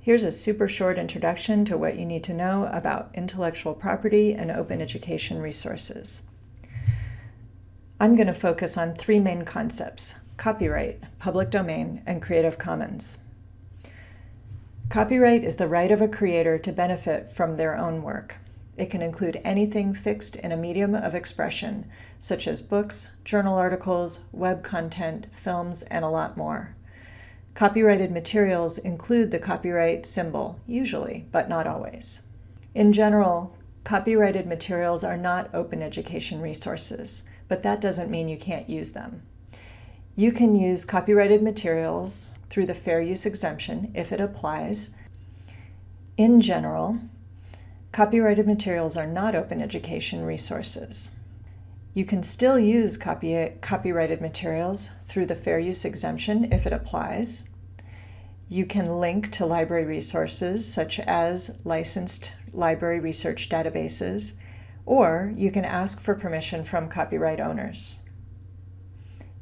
Here's a super short introduction to what you need to know about intellectual property and open education resources. I'm going to focus on three main concepts: copyright, public domain, and Creative Commons. Copyright is the right of a creator to benefit from their own work. It can include anything fixed in a medium of expression, such as books, journal articles, web content, films, and a lot more. Copyrighted materials include the copyright symbol, usually, but not always. In general, copyrighted materials are not open education resources, but that doesn't mean you can't use them. You can use copyrighted materials through the fair use exemption if it applies. In general, copyrighted materials are not open education resources. You can still use copyrighted materials through the fair use exemption if it applies. You can link to library resources such as licensed library research databases, or you can ask for permission from copyright owners.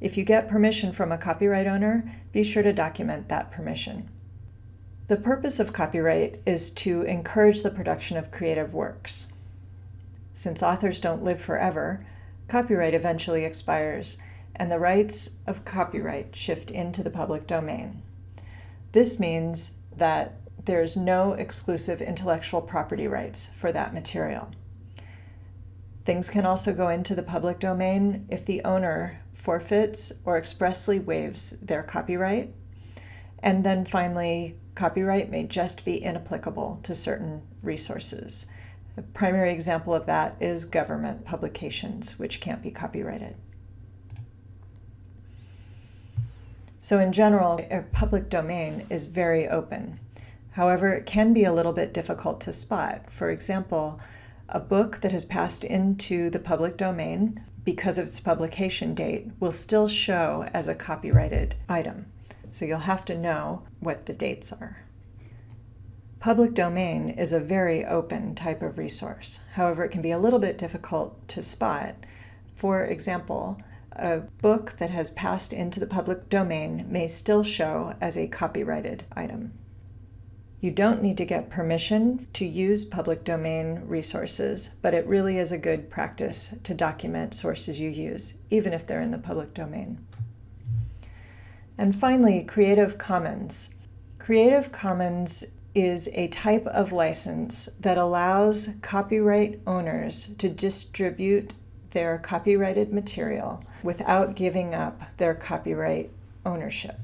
If you get permission from a copyright owner, be sure to document that permission. The purpose of copyright is to encourage the production of creative works. Since authors don't live forever, copyright eventually expires, and the rights of copyright shift into the public domain. This means that there's no exclusive intellectual property rights for that material. Things can also go into the public domain if the owner forfeits or expressly waives their copyright. And then finally, copyright may just be inapplicable to certain resources. A primary example of that is government publications, which can't be copyrighted. So in general, a public domain is very open. However, it can be a little bit difficult to spot. For example, a book that has passed into the public domain because of its publication date will still show as a copyrighted item. So you'll have to know what the dates are. Public domain is a very open type of resource. However, it can be a little bit difficult to spot. For example, a book that has passed into the public domain may still show as a copyrighted item. You don't need to get permission to use public domain resources, but it really is a good practice to document sources you use, even if they're in the public domain. And finally, Creative Commons. Creative Commons is a type of license that allows copyright owners to distribute their copyrighted material without giving up their copyright ownership.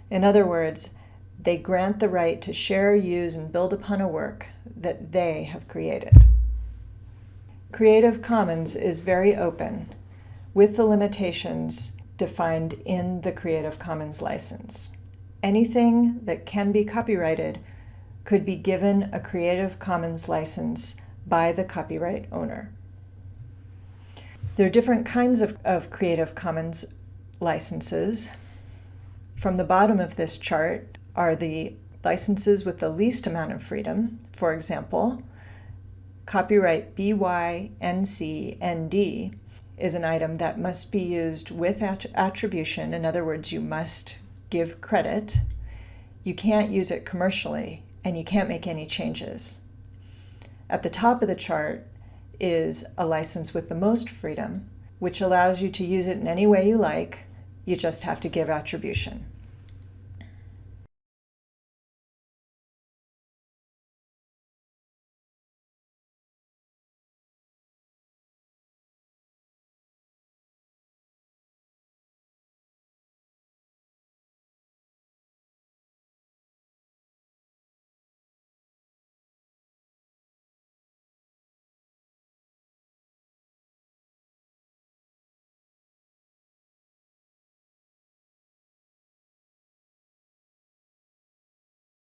In other words, they grant the right to share, use, and build upon a work that they have created. Creative Commons is very open, with the limitations defined in the Creative Commons license. Anything that can be copyrighted could be given a Creative Commons license by the copyright owner. There are different kinds of Creative Commons licenses. From the bottom of this chart are the licenses with the least amount of freedom. For example, copyright BY, NC, ND is an item that must be used with attribution. In other words, you must give credit. You can't use it commercially, and you can't make any changes. At the top of the chart is a license with the most freedom, which allows you to use it in any way you like. You just have to give attribution.